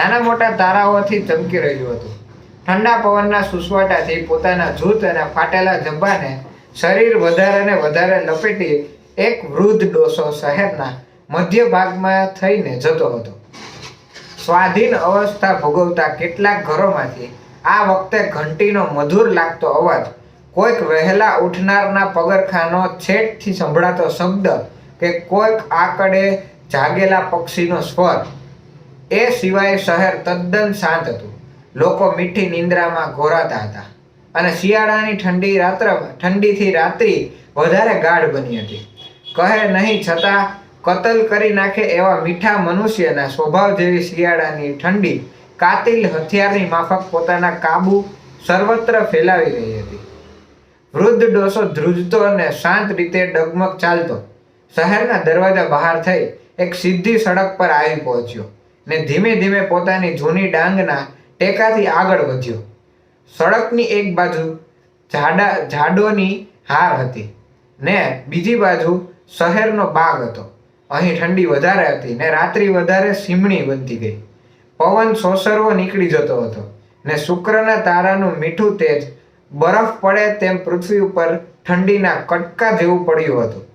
નાના મોટા તારાઓથી ચમકી રહ્યું હતું. ઠંડા પવનના સુસવાટાથી પોતાના જૂથ અને ફાટેલા જબ્બાને શરીર વધારે ને વધારે લપેટી એક વૃદ્ધ ડોસો શહેરના મધ્ય ભાગમાં થઈને જતો હતો. સ્વાધીન અવસ્થા ભોગવતા કેટલાક ઘરોમાંથી આ વખતે ઘંટીનો મધુર લાગતો અવાજ, કોઈક વહેલા ઉઠનારના પગરખાનો છેટથી સંભળાતો શબ્દ કે કોઈક આકડે જાગેલા પક્ષીનો સ્વર, એ સિવાય શહેર તદ્દન શાંત હતું. લોકો મીઠી નિંદ્રામાં ઘોરાતા હતા અને શિયાળાની ઠંડીથી રાત્રિ વધારે ગાઢ બની હતી. કહે નહીં છતાં કતલ કરી નાખે એવા મીઠા મનુષ્યના સ્વભાવ જેવી શિયાળાની ઠંડી કાતિલ હથિયારની માફક પોતાના કાબુ સર્વત્ર ફેલાવી રહી હતી. વૃદ્ધ ડોસો ધ્રુજતો અને શાંત રીતે ડગમગ ચાલતો શહેરના દરવાજા બહાર થઈ એક સીધી સડક પર આવી પહોંચ્યો ને ધીમે ધીમે પોતાની જૂની ડાંગના ટેકાથી આગળ વધ્યો. સડકની એક બાજુ ઝાડોની હાર હતી ને બીજી બાજુ શહેરનો બાગ હતો. અહીં ઠંડી વધારે હતી ને રાત્રિ વધારે સીમણી બનતી ગઈ. પવન સોસરવો નીકળી જતો હતો ને શુક્રના તારાનું મીઠું તેજ બરફ પડે તેમ પૃથ્વી ઉપર ઠંડીના કટકા જેવું પડ્યું હતું.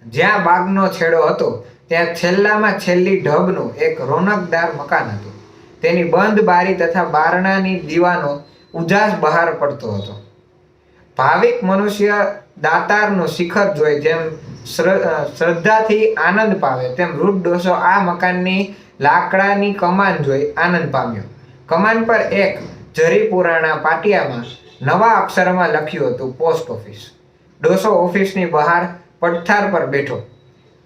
જ્યાં બાગનો છેડો હતો ત્યાં છેલ્લામાં છેલ્લી ઢબનું એક રોનકદાર મકાન હતું. તેની બંધ બારી તથા બારણાની દીવાનો ઉજાસ બહાર પડતો હતો. ભાવિક મનુષ્ય દાતારનું શિખર જોઈ જેમ શ્રદ્ધાથી આનંદ પામે તેમ વૃદ્ધ ડોસો આ મકાનની લાકડાની કમાન જોઈ આનંદ પામ્યો. કમાન પર એક જરી પુરાણા પાટિયામાં નવા અક્ષરમાં લખ્યું હતું, પોસ્ટ ઓફિસ. ડોસો ઓફિસની બહાર પડથાર પર બેઠો.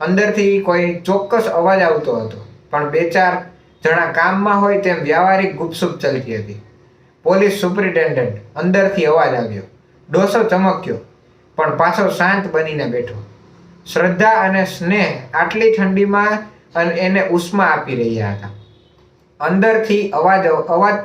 અંદરથી કોઈ ચોક્કસ અવાજ આવતો હતો, પણ બે ચાર જણા કામમાં હોય તેમ વ્યાવહારિક ગુપસુપ ચાલતી હતી. પોલીસ સુપ્રિન્ટેન્ડન્ટ અંદરથી અવાજ આવ્યો. ડોસો ચમક્યો પણ પાછો શાંત બનીને બેઠો. શ્રદ્ધા અને સ્નેહ આટલી ઠંડીમાં એને ઉષ્મા આપી રહ્યા હતા. અંદરથી અવાજ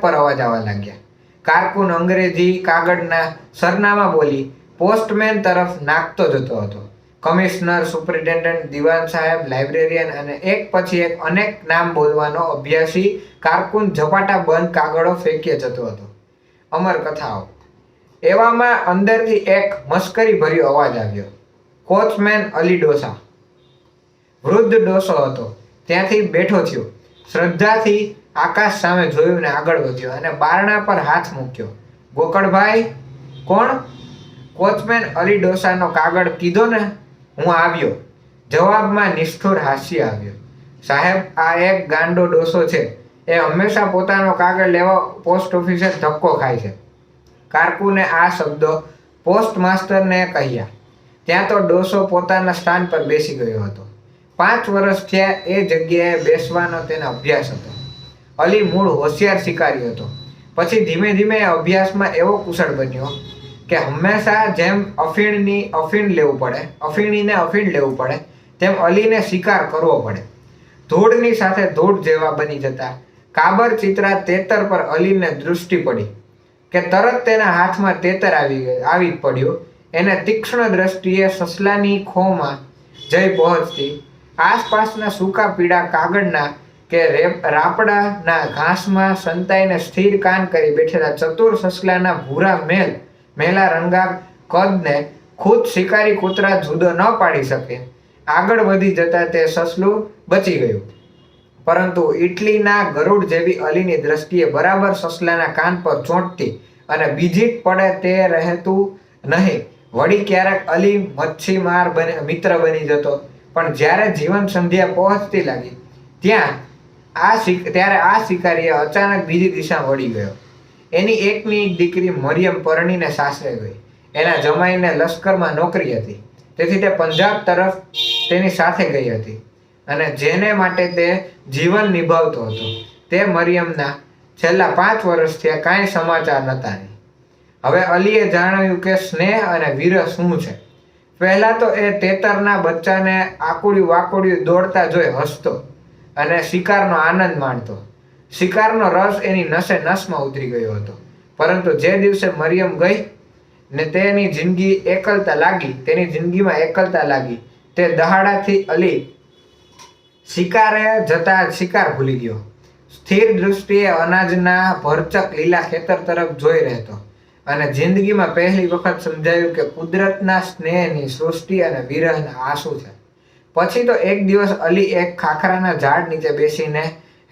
પર અવાજ આવવા લાગ્યા. કારકુન અંગ્રેજી કાગળના સરનામા બોલી પોસ્ટમેન તરફ નાખતો જતો હતો. કમિશનર, સુપ્રિન્ટેન્ડન્ટ, દિવાન સાહેબ, લાઇબ્રેરિયન અને એક પછી એક અનેક નામ બોલવાનો અભ્યાસી કારકુન ઝપાટા બંધ કાગળો ફેંકીએ જતો હતો. અમર કથાઓ. એવામાં અંદરથી એક મશ્કરી ભર્યો અવાજ આવ્યો. કોચમેન અલી ડોસા. વૃદ્ધ ડોસો હતો ત્યાંથી બેઠો થયો. શ્રદ્ધાથી આકાશ સામે જોયું ને આગળ વધ્યો અને બારણા પર હાથ મૂક્યો. ગોકળભાઈ? કોણ? કોચમેન અલી ડોસાનો કાગળ કીધો ને, હું આવ્યો. જવાબમાં નિષ્ઠુર હાસ્ય આવ્યો. સાહેબ, આ એક ગાંડો ડોસો છે. એ હંમેશા પોતાનો કાગળ લેવા પોસ્ટ ઓફિસે ધક્કો ખાય છે. કારકુને આ શબ્દો પોસ્ટમાસ્ટરને કહ્યા. ત્યાં તો ડોસો પોતાના સ્થાન પર બેસી ગયો હતો. 5 વર્ષ થયા એ જગ્યાએ બેસવાનો તેનો અભ્યાસ હતો. અલી મૂળ હોશિયાર શિકારી હતો. પછી ધીમે ધીમે અભ્યાસમાં એવો કુશળ બન્યો કે હંમેશા જેમ અફીણ લેવું પડે તેમ અલીને શિકાર કરવો પડે. ધૂળની સાથે ધૂળ જેવા બની જતા કાબર ચિત્રા તેતર પર અલીને દૃષ્ટિ પડી કે તરત તેના હાથમાં તેતર આવી પડ્યું. એને તીક્ષ્ણ દ્રષ્ટિએ સસલાની ખોમાં જઈ પહોંચતી આસપાસના સૂકા પીળા કાગળના કે રાપડાના ઘાસમાં સંતાઈને સ્થિર કાન કરી બેઠેલા ચતુર સસલાના ભૂરા મેલા રંગા કદને ખુદ શિકારી કૂતરા જુદો ન પાડી શકે. આગળ વધી જતા તે સસલું બચી ગયું, પરંતુ ઇટલીના ગરુડ જેવી અલીની દ્રષ્ટિએ બરાબર સસલાના કાન પર ચોંટતી અને બીજી પડે તે રહેતું નહીં. વળી ક્યારેક અલી મચ્છીમાર મિત્ર બની જતો, પણ જ્યારે જીવન સંધ્યા પહોંચતી લાગી ત્યારે આ શિકારીએ અચાનક બીજી દિશા વળી ગયો. એની એકની એક દીકરી મરિયમ પરણીને સાસરે ગઈ. એના જમાઈને લશ્કરમાં નોકરી હતી, તેથી તે પંજાબ તરફ તેની સાથે ગઈ હતી અને જેને માટે તે જીવન નિભાવતો હતો તે મરિયમના છેલ્લા 5 વર્ષ થયા કાંઈ સમાચાર નહોતા. હવે અલીએ જાણ્યું કે સ્નેહ અને વીર શું છે. પહેલા તો એ તેતરના બચ્ચાને આકુડ્યું વાકુડ્યું દોડતા જોઈ હસતો અને શિકારનો આનંદ માણતો. શિકારનો રસ એની નસે નસમાં ઉતરી ગયો હતો. પરંતુ જે દિવસે મરિયમ ગઈ ને તેની જિંદગીમાં એકલતા લાગી તે દહાડાથી અલી શિકાર ભૂલી ગયો. સ્થિર દૃષ્ટિએ અનાજના ભરચક લીલા ખેતર તરફ જોઈ રહેતો અને જિંદગીમાં પહેલી વખત સમજાયું કે કુદરતના સ્નેહની સૃષ્ટિ અને વિરહના આંસુ છે. પછી તો એક દિવસ અલી એક ખાખરાના ઝાડ નીચે બેસીને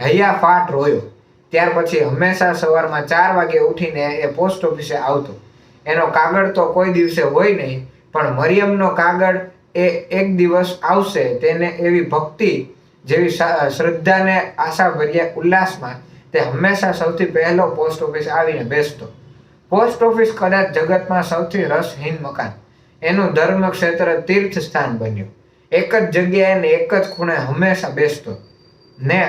હૈયાફાટ રોયો. ત્યાર પછી હંમેશા સવારમાં 4 વાગે ઉઠીને એ પોસ્ટ ઓફિસે આવતો. એનો કાગળ તો કોઈ દિવસે હોય નહીં, પણ મરિયમનો કાગળ એ એક દિવસ આવશે તેને એવી ભક્તિ જેવી શ્રદ્ધાને આશાભર્યા ઉલ્લાસમાં તે હંમેશા સૌથી પહેલો પોસ્ટ ઓફિસ આવીને બેસતો. પોસ્ટ ઓફિસ કદાચ જગતમાં સૌથી રસહીન મકાન, એનું ધર્મ ક્ષેત્ર તીર્થ સ્થાન બન્યું. એક જ જગ્યાએ ને એક જ ખૂણે હંમેશા બેસતો ને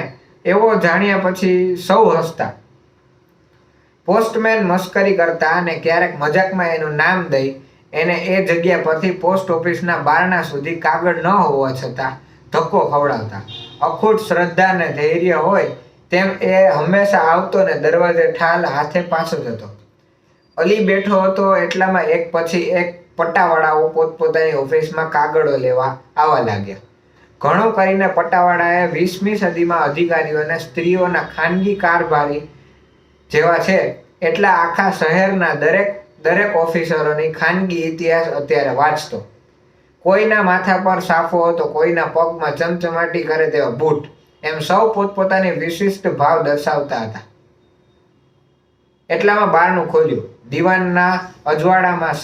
એવો જાણ્યા પછી સૌ હસતા. પોસ્ટમેન મસ્કરી કરતા અને ક્યારેક મજાકમાં એનું નામ દઈ એને એ જગ્યા પરથી પોસ્ટ ઓફિસના બારણા સુધી કાગળ ન હોવા છતાં ધક્કો ખવડાવતા. અખૂટ શ્રદ્ધા ને ધૈર્ય હોય તેમ એ હંમેશા આવતો ને દરવાજે ઠાલ હાથે પાછો જતો. અલી બેઠો હતો એટલામાં એક પછી એક પટ્ટાવાળાઓ પોતપોતાની ઓફિસમાં કાગળો લેવા આવવા લાગ્યા. ઘણું કરીને પટ્ટાવાળાએ 20મી સદીમાં અધિકારીઓને સ્ત્રીઓના ખાનગી કારભારી જેવા છે એટલા આખા શહેરના દરેક ઓફિસરોની ખાનગી ઇતિહાસ અત્યારે વાંચતો. કોઈના માથા પર સાફો હતો, કોઈના પગમાં ચમચમાટી કરે તેવા બૂટ, એમ સૌ પોતપોતાની વિશિષ્ટ ભાવ દર્શાવતા હતા. એટલામાં બારણું ખોલ્યું. દીવાના અજવાળામાં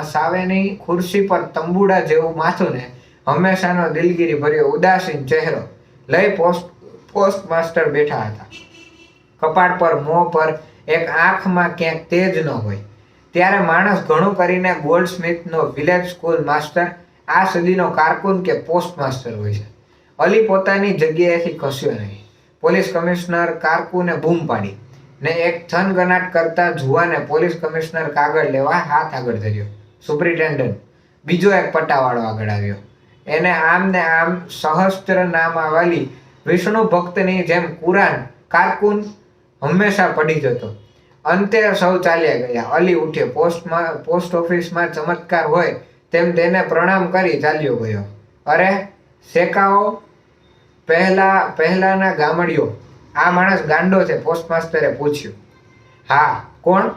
સામેની ખુરશી પર તંબુડા જેવું માથું ને હંમેશાનો દિલગીરી ભર્યો ઉદાસીન ચહેરો લઈ પોસ્ટ માસ્ટર બેઠા હતા. કપાળ પર મોં પર એક આંખમાં ક્યાંક તેજ ન હોય. ત્યારે માણસ ઘણું કરીને ગોલ્ડસ્મિથનો વિલેજ સ્કૂલ માસ્ટર, આ સદીનો કારકુન કે પોસ્ટ માસ્ટર હોય છે. અલી પોતાની જગ્યાએથી ખસ્યો નહીં. પોલીસ કમિશનર કારકુને બૂમ પાડી ને એક થનગનાટ કરતા જુવાને પોલીસ કમિશનર કાગળ લેવા હાથ આગળ ધર્યો. સુપ્રિન્ટેન્ડન્ટ. બીજો એક પટ્ટાવાળો આગળ આવ્યો. એને આમ ને આમ સહસ્ત્ર નામાવાળી વિષ્ણુ ભક્તની જેમ કુરાન કારકુન હંમેશા પડી જતો. અંતે સૌ ચાલ્યા ગયા. અલી ઉઠ્યો. પોસ્ટ ઓફિસમાં ચમત્કાર હોય તેમ તેને પ્રણામ કરી ચાલ્યો ગયો. અરે શેકાઓ પહેલાના ગામડિયો, આ માણસ ગાંડો છે? પોસ્ટ માસ્ટરે પૂછ્યું. હા, કોણ?